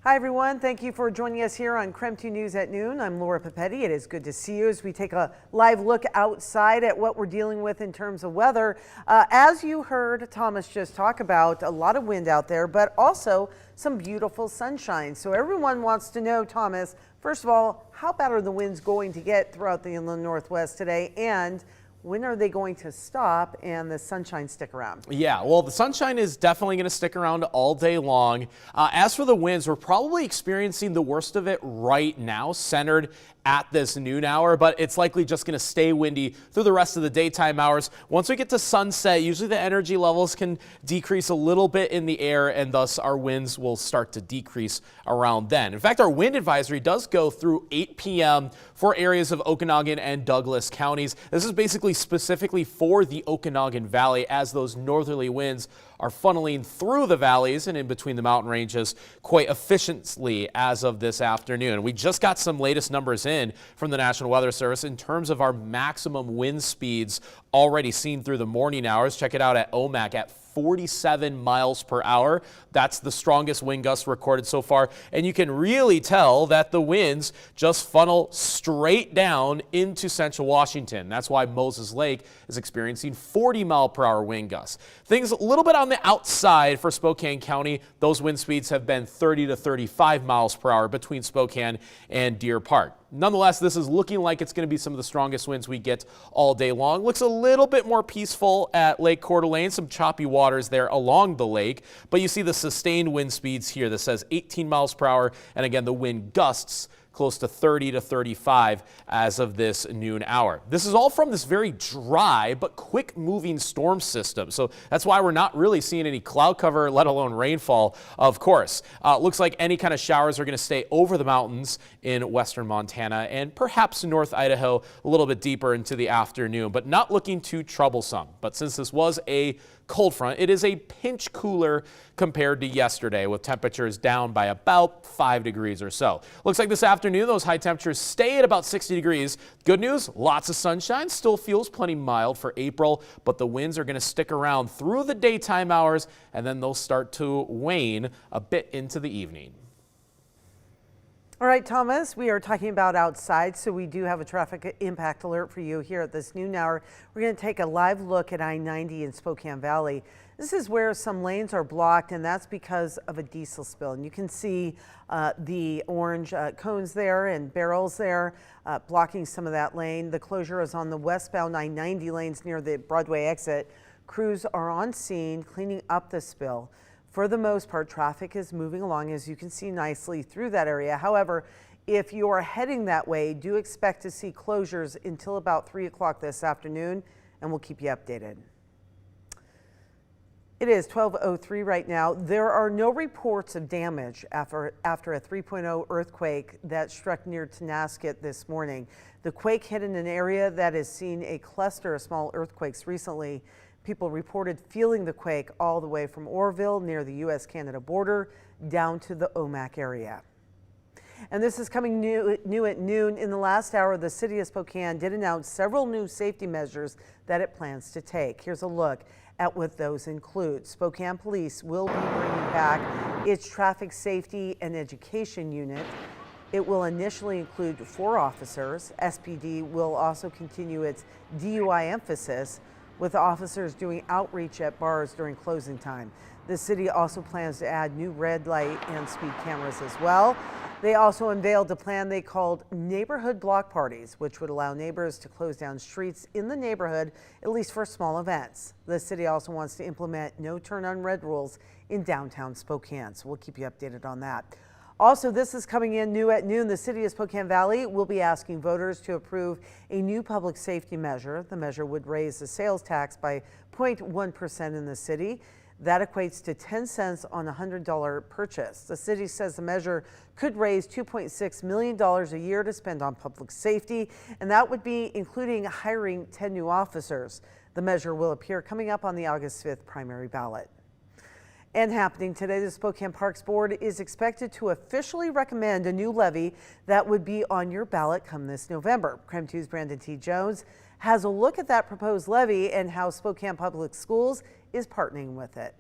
Hi everyone, thank you for joining us here on KREM 2 News at noon. I'm Laura Papetti. It is good to see you as we take a live look outside at what we're dealing with in terms of weather. As you heard Thomas just talk about, a lot of wind out there, but also some beautiful sunshine. So everyone wants to know, Thomas, first of all, how bad are the winds going to get throughout the inland Northwest today, and when are they going to stop and the sunshine stick around? Yeah, well, the sunshine is definitely going to stick around all day long. As for the winds, we're probably experiencing the worst of it right now, centered at this noon hour, but it's likely just going to stay windy through the rest of the daytime hours. Once we get to sunset, usually the energy levels can decrease a little bit in the air, and thus our winds will start to decrease around then. In fact, our wind advisory does go through 8 p.m. for areas of Okanagan and Douglas counties. This is basically specifically for the Okanagan Valley, as those northerly winds are funneling through the valleys and in between the mountain ranges quite efficiently as of this afternoon. We just got some latest numbers in from the National Weather Service in terms of our maximum wind speeds already seen through the morning hours. Check it out at OMAC at 47 miles per hour. That's the strongest wind gust recorded so far. And you can really tell that the winds just funnel straight down into central Washington. That's why Moses Lake is experiencing 40-mile-per-hour wind gusts. Things a little bit on the outside for Spokane County. Those wind speeds have been 30 to 35 miles per hour between Spokane and Deer Park. Nonetheless, this is looking like it's going to be some of the strongest winds we get all day long. Looks a little bit more peaceful at Lake Coeur d'Alene, some choppy waters there along the lake, but you see the sustained wind speeds here. This says 18 miles per hour, and again, the wind gusts close to 30 to 35 as of this noon hour. This is all from this very dry but quick moving storm system. So that's why we're not really seeing any cloud cover, let alone rainfall, of course. Looks like any kind of showers are going to stay over the mountains in western Montana and perhaps North Idaho a little bit deeper into the afternoon, but not looking too troublesome. But since this was a cold front, it is a pinch cooler compared to yesterday, with temperatures down by about 5 degrees or so. Looks like this afternoon those high temperatures stay at about 60 degrees. Good news, lots of sunshine, still feels plenty mild for April, but the winds are going to stick around through the daytime hours, and then they'll start to wane a bit into the evening. All right, Thomas, we are talking about outside, so we do have a traffic impact alert for you here at this noon hour. We're going to take a live look at I-90 in Spokane Valley. This is where some lanes are blocked, and that's because of a diesel spill. And you can see the orange cones there and barrels there blocking some of that lane. The closure is on the westbound I-90 lanes near the Broadway exit. Crews are on scene cleaning up the spill. For the most part, traffic is moving along, as you can see nicely through that area. However, if you are heading that way, do expect to see closures until about 3 o'clock this afternoon, and we'll keep you updated. It is 12:03 right now. There are no reports of damage after a 3.0 earthquake that struck near Tonasket this morning. The quake hit in an area that has seen a cluster of small earthquakes recently. People reported feeling the quake all the way from Orville near the U.S.-Canada border down to the OMAC area. And this is coming new at noon. In the last hour, the city of Spokane did announce several new safety measures that it plans to take. Here's a look at what those include. Spokane Police will be bringing back its traffic safety and education unit. It will initially include 4 officers. SPD will also continue its DUI emphasis, with officers doing outreach at bars during closing time. The city also plans to add new red light and speed cameras as well. They also unveiled a plan they called neighborhood block parties, which would allow neighbors to close down streets in the neighborhood, at least for small events. The city also wants to implement no turn on red rules in downtown Spokane, so we'll keep you updated on that. Also, this is coming in new at noon. The city of Spokane Valley will be asking voters to approve a new public safety measure. The measure would raise the sales tax by 0.1% in the city. That equates to 10 cents on a $100 purchase. The city says the measure could raise $2.6 million a year to spend on public safety, and that would be including hiring 10 new officers. The measure will appear coming up on the August 5th primary ballot. And happening today, the Spokane Parks Board is expected to officially recommend a new levy that would be on your ballot come this November. KREM 2's Brandon T. Jones has a look at that proposed levy and how Spokane Public Schools is partnering with it.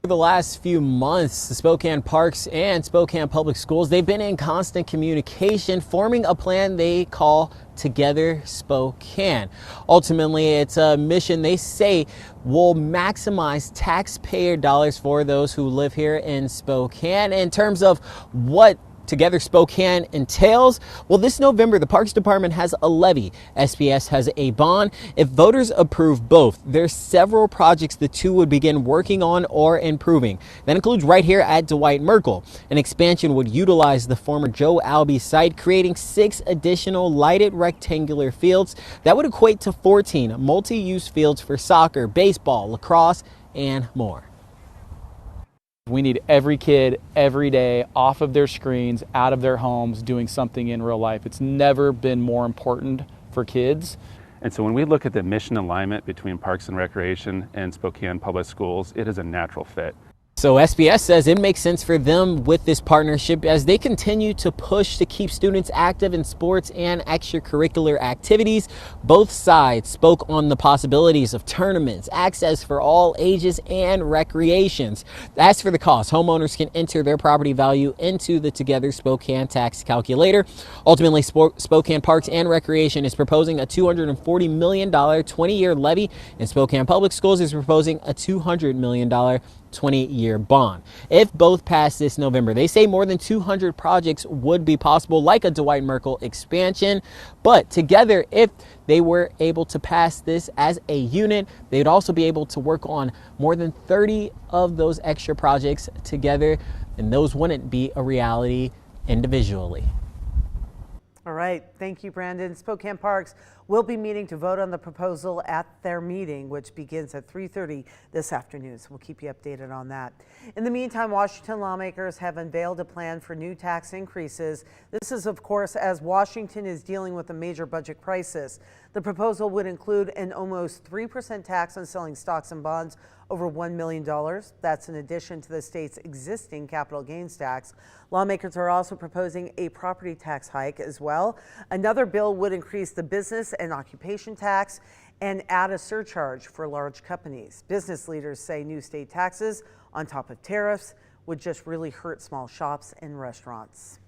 For the last few months, the Spokane Parks and Spokane Public Schools, they've been in constant communication, forming a plan they call Together Spokane. Ultimately, it's a mission they say will maximize taxpayer dollars for those who live here in Spokane. In terms of what Together Spokane entails, well, this November, the Parks Department has a levy. SPS has a bond. If voters approve both, there's several projects the two would begin working on or improving. That includes right here at Dwight Merkel. An expansion would utilize the former Joe Albee site, creating 6 additional lighted rectangular fields that would equate to 14 multi-use fields for soccer, baseball, lacrosse, and more. We need every kid every day off of their screens, out of their homes, doing something in real life. It's never been more important for kids. And so when we look at the mission alignment between Parks and Recreation and Spokane Public Schools, it is a natural fit. So SPS says it makes sense for them with this partnership as they continue to push to keep students active in sports and extracurricular activities. Both sides spoke on the possibilities of tournaments, access for all ages, and recreations. As for the cost, homeowners can enter their property value into the Together Spokane tax calculator. Ultimately, Spokane Parks and Recreation is proposing a $240 million 20-year levy, and Spokane Public Schools is proposing a $200 million 20-year bond. If both pass this November, they say more than 200 projects would be possible, like a Dwight Merkel expansion. But together, if they were able to pass this as a unit, they'd also be able to work on more than 30 of those extra projects together, and those wouldn't be a reality individually. All right. Thank you, Brandon. Spokane Parks will be meeting to vote on the proposal at their meeting, which begins at 3:30 this afternoon. So we'll keep you updated on that. In the meantime, Washington lawmakers have unveiled a plan for new tax increases. This is, of course, as Washington is dealing with a major budget crisis. The proposal would include an almost 3% tax on selling stocks and bonds over $1 million. That's in addition to the state's existing capital gains tax. Lawmakers are also proposing a property tax hike as well. Another bill would increase the business and occupation tax and add a surcharge for large companies. Business leaders say new state taxes on top of tariffs would just really hurt small shops and restaurants.